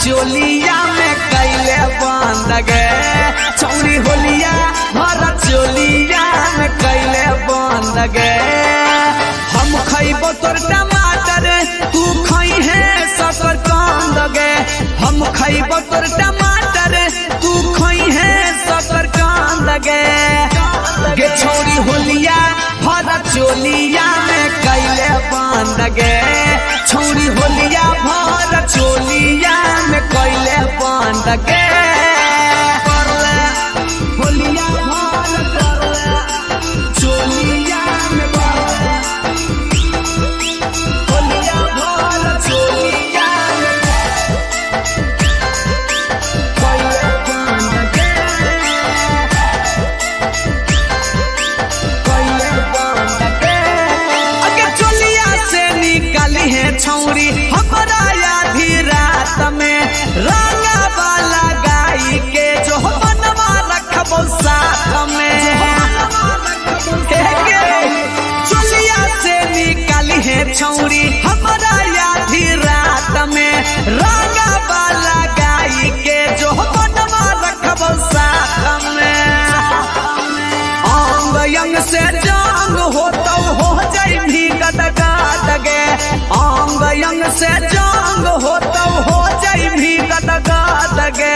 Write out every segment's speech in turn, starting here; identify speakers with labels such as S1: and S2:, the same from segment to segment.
S1: चोलिया में कैले बंद गे छौरी होलिया भर चोलिया में कैले बंद गे। हम खैबो तोर टमाटर तू खई है सकर कांद गे। हम खैबो तोर टमाटर तू खई है सकर कांद गे। गे छौरी होलिया भर चोलिया में कैले बंद गे छौरी होलिया भर चोलिया में कैले बंद गे। होलिया भर चोलिया में होलिया भर चोलिया में कैले बंद गे कैले बंद गे। अगे चोलिया से निकाली है छौरी हमारा आधी रात में रंगा वाला गाई के जो बनवा रखबो साथ में। चोलिया से निकाली है छौरी हमारा आधी रात में रंगा वाला गाई के जो बनवा रखबो साथ में। अंग यंग से जंग हो तो हो जाई भी गदगद गे। अंग यंग से जंग हो तो हो जाई भी गदगद गे।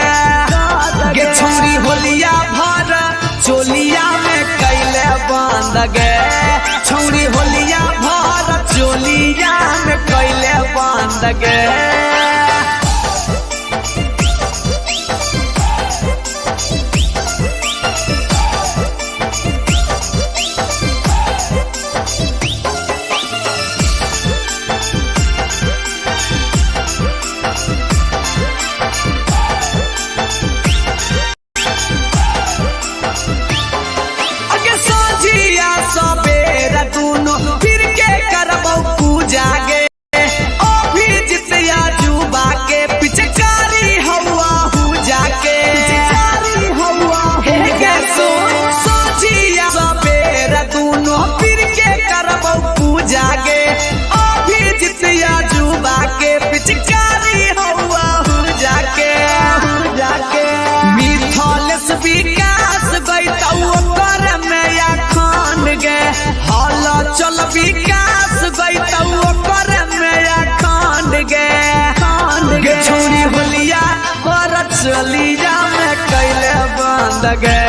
S1: गे छौरी होलिया भर चोलिया में कैले बंद गे छौरी होलिया भर चोलिया में कैले बंद गे। सबेरा दोनों फिर के करबो पूजा गे। ओ भी जितिया जुबा के पिचकारी हवा हु जाके पिचकारी हवा हे गे सोचिया सबेरा दोनों फिर के करबो पूजा गे। ओ भी जितिया जुबा के पिचकारी हवा हु जाके मिथलेस विकास गइतौ कर में या खान गे। हाला चल विकास गइतौ कर में या खान गे गे छौरी होलिया भर चोलिया में कैले बंद गे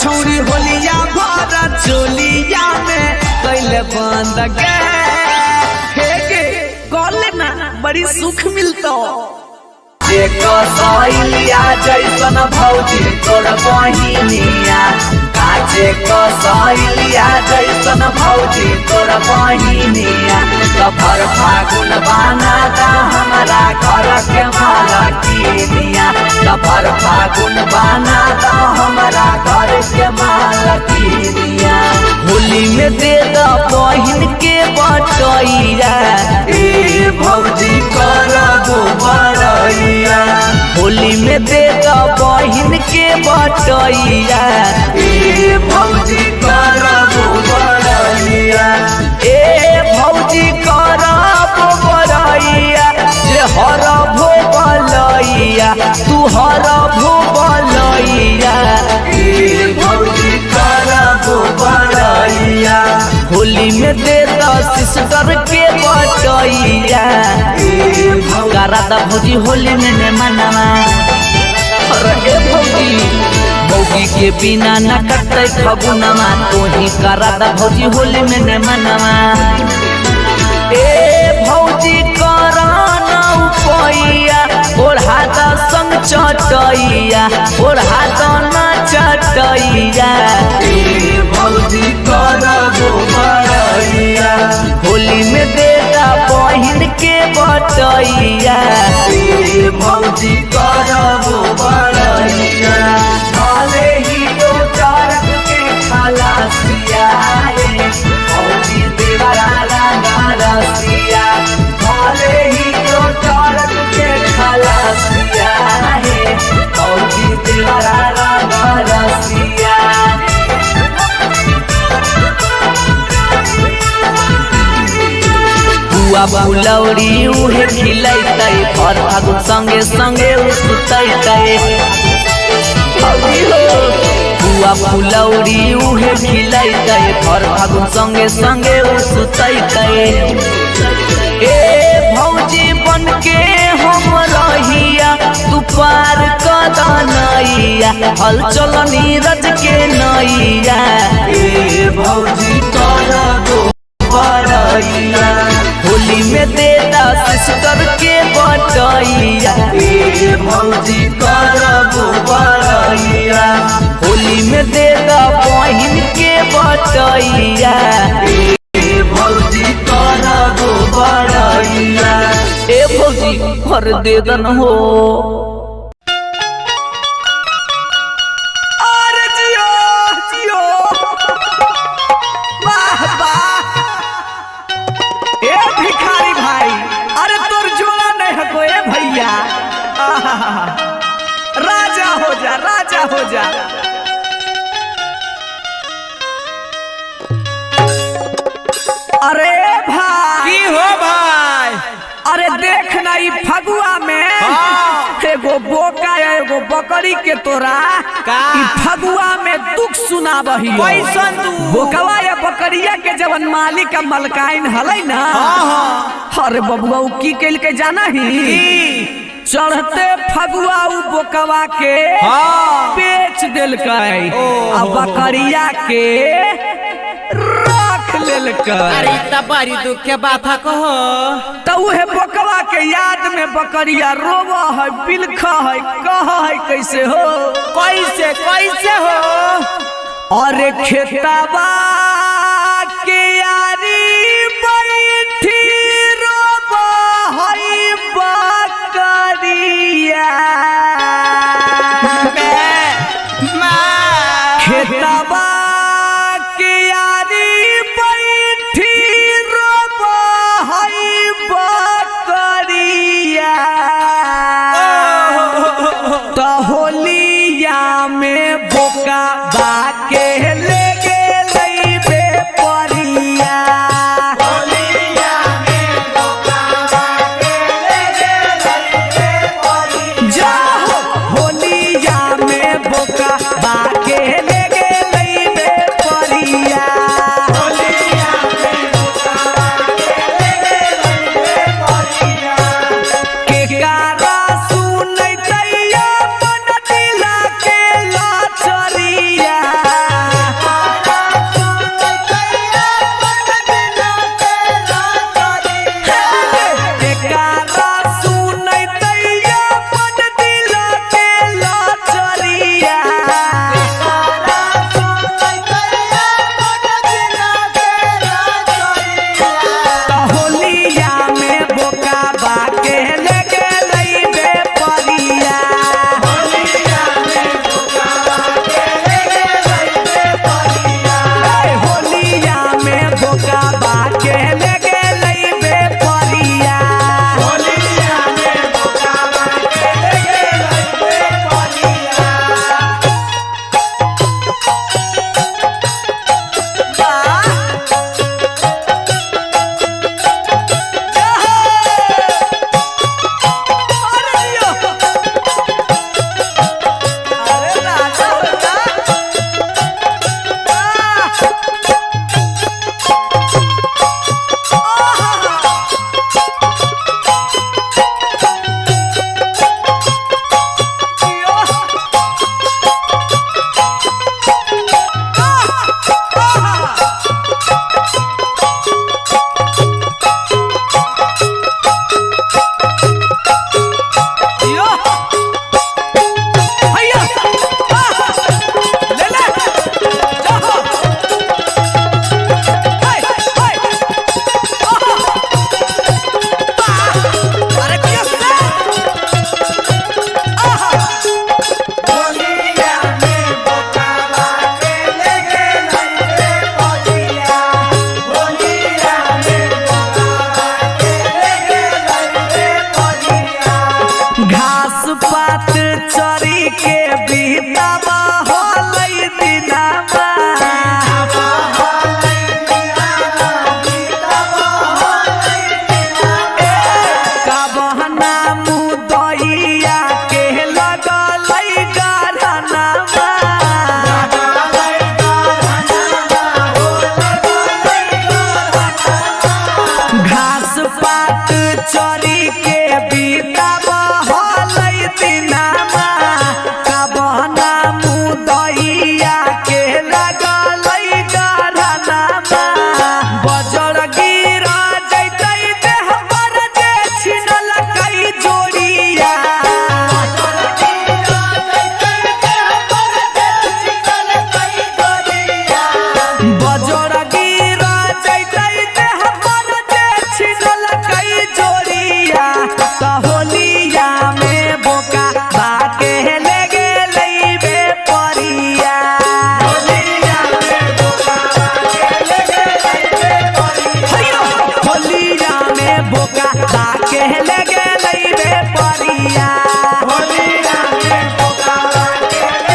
S1: छौरी होलिया भर चोलिया में कैले बंद गे। हे गे गले ना बड़ी सुख मिलतो।
S2: कसैलिया जैसन भौजी तोर बहिनिया काचे कसैलिया जैसन भौजी तोर बहिनिया। सफर फागुन बनाता हमारा घर के मालकिनिया। सफर फागुन बनाता हमारा घर के मालकिनिया। होली में दे द बहिन के बटैया ए भौजी करबो बड़ैया। होली में दे द बहिन के बटैया ए भौजी करबो बड़ैया। ए भौजी करबो बड़ैया जे हर भो बलैया तू हर भो बलैया ए भौजी करबो बड़ैया। होली में दे द सिस्टर के बटैया कराता भौजी होली में ने मनावा। अरे भौजी के बिना न कटे फगुनमा तो ही कराता भौजी होली में ने मनावा। ए भौजी कराना उपैया ओढ़ाता संग चटैया ओढ़ाता ना चटैया ए भौजी करबो बड़ैया। होली में देता बहिन के बटैया ए भौजी करबो बड़ैया। भले ही तो चरक के खलासिया भौजी देवरा रसिया। भले ही तो चरक के खलासिया भौजी देवरा रसिया। पुआ फुलौरी उहे खिलैतै भर फागुन संगे संगे सुतैतै पुआ फुलौरी उहे खिलैतै भर फागुन संगे संगे सुतैतै ए भौजी बनके हम रहिया तू पार कदनैया हल चल नीरज के नैया ए भौजी तोरा दो बड़ैया होली में दे सिस्टर के बटैया ए भौजी करबो बड़ैया होली में दे बहिन के बटैया ए भौजी करबो बड़ैया ए भौजी हर दे दन हो
S1: राजा हो जा राजा हो जा। अरे भाई
S3: की हो भाई?
S1: अरे देख ना ई फगुआ में एगो बोका एगो बकरी के तोरा ई फगुआ में दुख सुनाबही।
S3: कैसन तू?
S1: बोकवा या बकरिया के जवन मालिक का मलकाइन हलै ना अरे बबुआ की कैल के जाना ही चढ़ते फगुआ बोकवा के बेच दिलकै आ बकरिया के रख लेलकै।
S3: अरे त बड़ी दुख के बात कहो
S1: तो उहे बोकवा के याद में बकरिया रोवा है बिलखा है कहा है कैसे हो
S3: कैसे कैसे हो?
S1: अरे खेतवा के यारी बैठी रोवा है बकरिया खेतवा के यारी बैठी रोवा है बकरिया तो होलिया में बोका बाके ले गेलै के लगे लइबे परिया होलिया में बोकावा के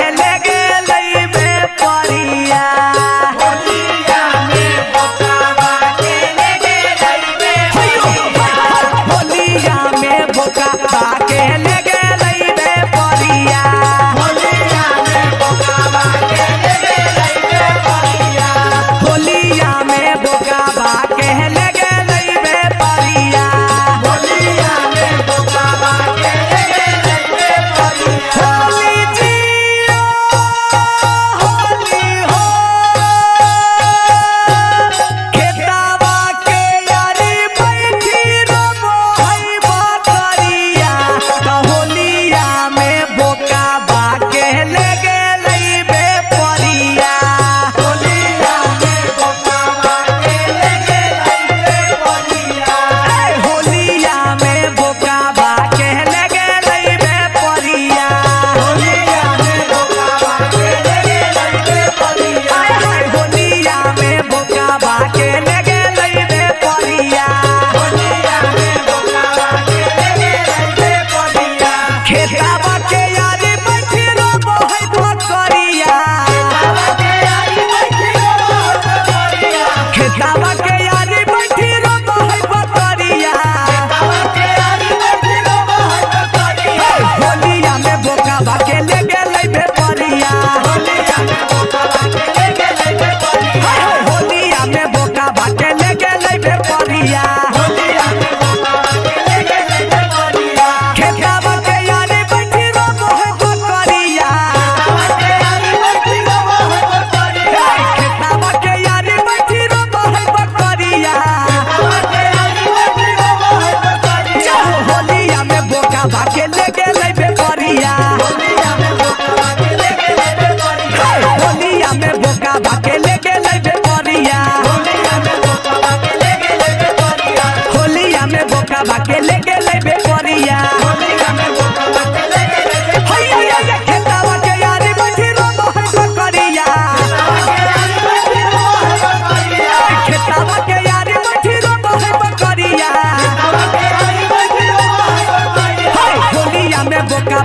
S1: लगे लइबे परिया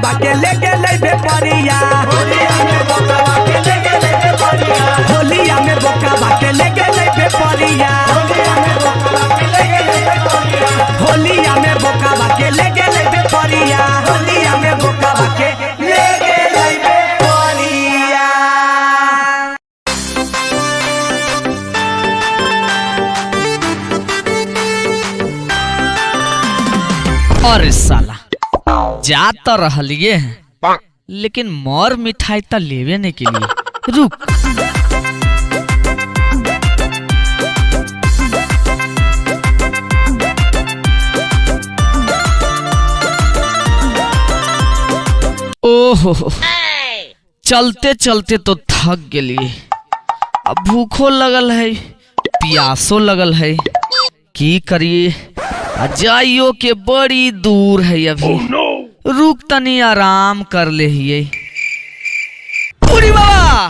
S2: बाके लेके लेबे परिया होलिया में बोका बाके लेके लेबे परिया होलिया में बोका बाके लेके लेबे परिया होलिया में बोका बाके लेके लेबे परिया।
S4: अरे साला जा तो रहलिए हैं लेकिन मोर मिठाई तो लेवे नहीं के लिए रुक। ओहो, चलते चलते तो थक गेलिए। अब भूखो लगल है, प्यासो लगल है, की करिए? जाइयो के बड़ी दूर है अभी। रुक तनी आराम कर ले हिये। उड़ी बाबा,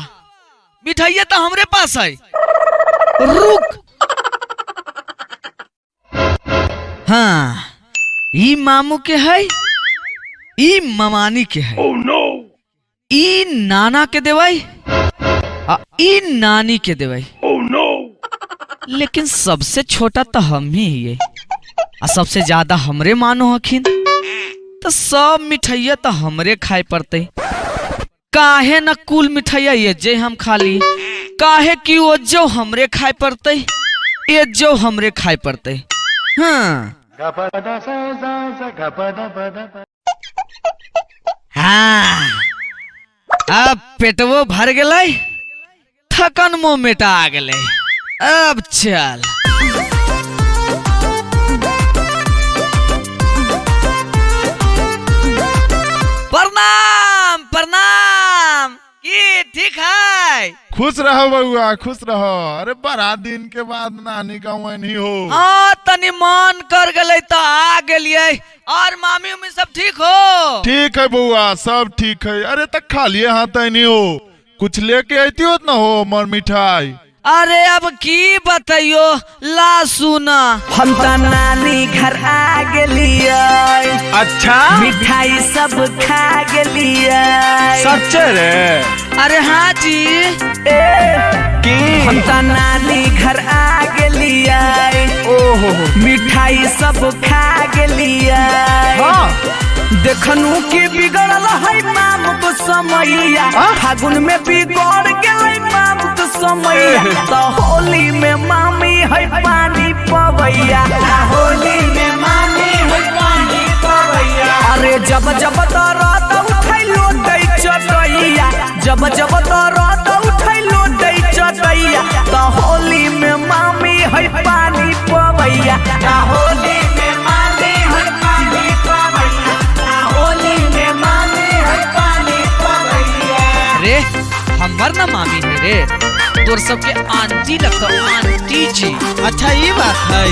S4: मिठाइया तो हमरे पास है, रुक। हाँ, ई मामू के है, ई ममानी के है, ई नाना के देवाई, ई नानी के देवाई। लेकिन सबसे छोटा तो हम ही है, और सबसे ज्यादा हमरे मानो हखिन, तो सब मिठाइया तो हमरे खाए पड़ते। काहे न कुल मिठाइया ये जे हम खा ली, काहे कि वो जो हमरे खाए पड़ते, ये जो हमरे खाए पड़ते। हाँ हाँ, अब पेटवो भर गए, थकन मो मेटा आ गए। अब चल। प्रणाम प्रणाम, की ठीक है?
S5: खुश रहो बउआ, खुश रहो। अरे बड़ा दिन के बाद नानी का वही हो।
S4: हाँ, तनी मन कर गले तो आ गेलिए। और मामी उमी सब ठीक हो?
S5: ठीक है बउआ, सब ठीक है। अरे तक खा लिए हाथ नहीं हो, कुछ लेके आती हो ना हो मर मिठाई।
S4: अरे अब की बताइयो, ला सुना।
S2: हम तो नानी घर आ गेलिए।
S3: अच्छा,
S2: मिठाई सब खा गेलिए।
S3: सच्चे रे?
S4: अरे हाँ जी,
S2: हम तो नानी घर आ गेलिए।
S3: ओहो,
S2: मिठाई सब खा गेलिए। देखनु की बिगड़ल है माम तो समैया, फागुन में बिगड़ गेलै माम तो समैया। तो होली में मामी है पानी पवैया, होली में मामी है पानी पवैया। अरे जब जब दरद उठैलो दै चटैया, जब जब दरद उठैलो दै चटैया। तो होली में मामी है पानी पवैया, होली में मामी है पानी पवैया, होली में मामी है पानी पवैया।
S4: रे हमर ना मामी है रे, तोर सबके आंटी लगता, आंटी जी।
S3: अच्छा ये बात है।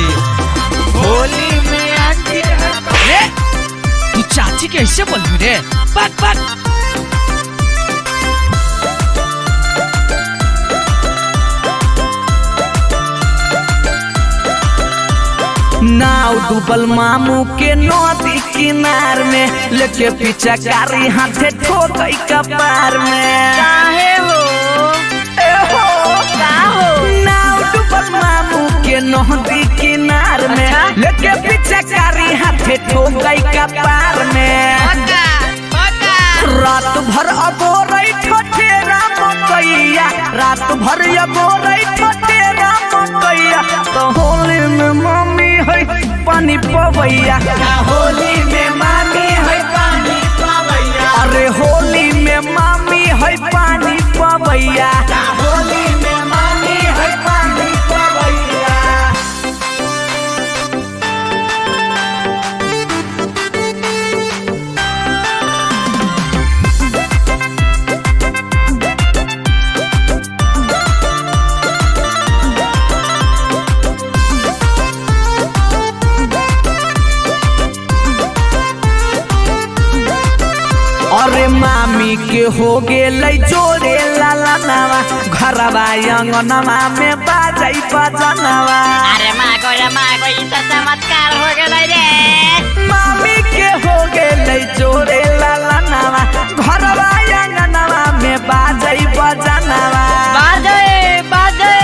S4: होली में आंटी रे, तू चाची कैसे बोल रे? बक बक।
S2: नाव डूबल मामू के नदी किनार में, लेके पीछा कारी हाथे ठोकै कपार में।
S3: काहे हो?
S2: नाव डूबल मामू के नदी किनार में, लेके पीछा कारी हाथे ठोकै कपार में। रात भर अगोरै ठठेरा मकैया, रात भर अगोरै ठठेरा मकैया। तो होली में मामी है पानी पवैया, होली में मामी है पानी पवैया। अरे होली में मामी है पानी पवैया, होली में मामी है पानी पवैया। अरे मामी के हो गेलै जोरे लाला नवा, घरवा अंगनवा में बाजै बजनवा।
S6: अरे मागो रे मागो, ई तो चमत्कार हो गेलै रे।
S2: मामी के हो गेलै जोरे लाला नवा, घरवा अंगनवा में बाजै बजनवा।
S6: बाजे बाजे,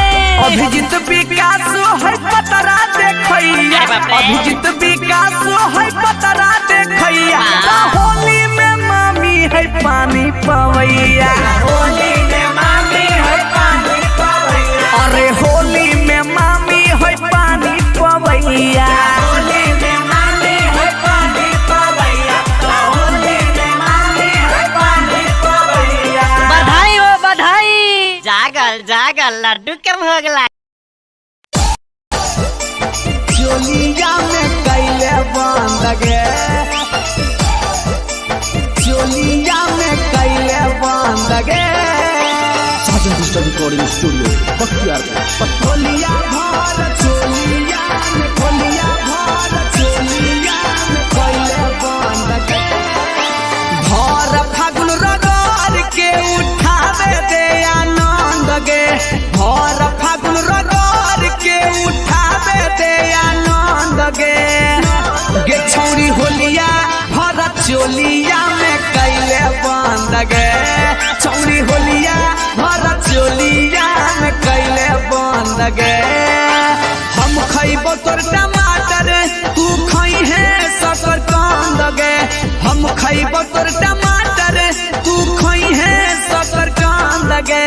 S2: अभिजीत विकास है पतरा देखैया, अभिजीत विकास है पतरा देखैया। होली में मामी है पानी पवैया, होली में मामी है पानी पवैया। अरे होली में मामी है पानी पवैया, होली में मामी है पानी पवैया, होली में मामी है पानी पवैया।
S6: बधाई हो बधाई। जागल जागल, लड्डू के भोग ला।
S1: चोलिया में कैले बंद गे, चोलिया में डिजिटल रिकॉर्डिंग स्टूडियो बख्तियारपुर। होलिया भर चोलिया में होलिया भर चोलिया में कैले बंद गे भर फागुन रगड़ के उठावे दे आनंद गे भर फागुन रगड़ के उठावे दे आनंद गे गे छौरी होलिया भर चोलिया में कैले बंद गे छौरी होलिया भर चोलिया में कैले बंद गे हम खैबो तोर टमाटर तू खई है सकर कांद गे हम खैबो तोर टमाटर तू खई है सकर कांद गे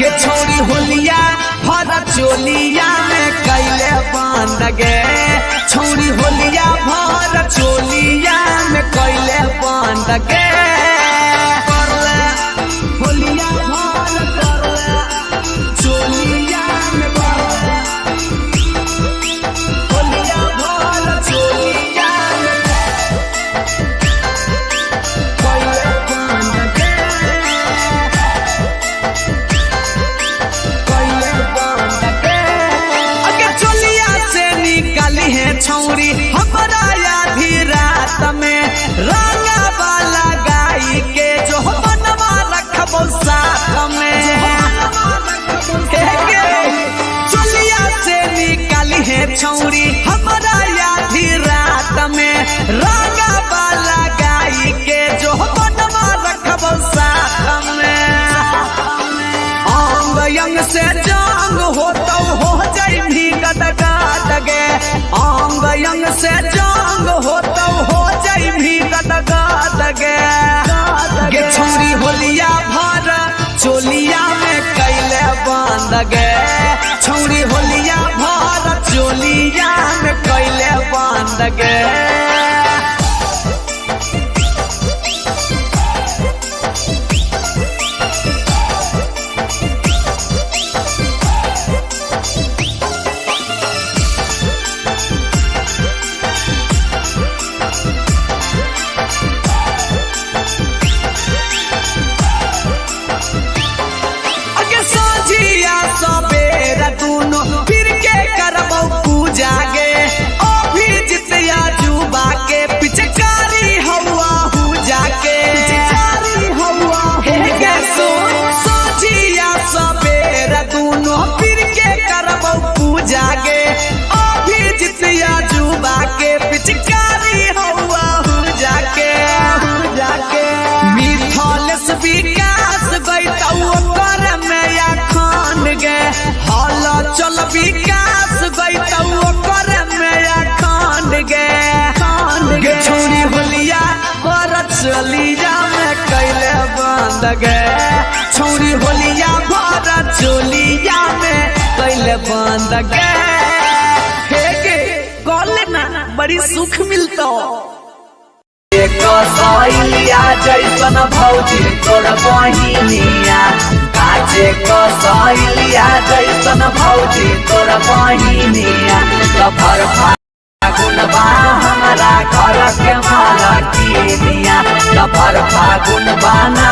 S1: गे छौरी होलिया भर चोलिया में कैले बंद गे छौरी होलिया भर चोलिया में कैले बंद गे होलिया भर करले चोलिया में होलिया भर चोलिया में कैले बंद गे कैले बंद गे अगे चोलिया से निकाली है छौरी हमारा आधी रात में रंगा वाला गाई के जो बनवा रखबो साथ में चोलिया से निकाली है छौरी हमारा आधी रात में रंगा वाला गाई के जो बनवा रखबो साथ में अंग यंग से जंग हो तो हो जाई भी गदगद गे अंग यंग से जंग हो तो हो जाई भी गदगद गे गे छौरी होलिया भर चोलिया में कैले बंद गे छौरी होलिया भर चोलिया में कैले बंद गे अगे सोझिया सबेरा दूनो फिर के करबो पूजा गे ओ भी जितिया जुबा के पिचकारी हवा हु जाके पिचकारी हवा गे सोझिया सबेरा दूनो फिर के करबो पूजा गे ओ भी जितिया जुबा के पिचकारी हवा हु जाके मिथलेस विकास गइतौ कर में या खान गे हल चल विकास गइतौ कर में या खान गे छौरी होलिया भर चोलिया में कैले बंद गे छौरी होलिया भर चोलिया में कैले बंद गे हे गे कॉले ना बड़ी सुख मिलतो
S2: कसैलिया जैसन भौजी तोर बहिनिया काचे कसैलिया जैसन भौजी तोर बहिनिया सफर फागुन बा हमारा घर के मालकिनिया सफर फागुन बाना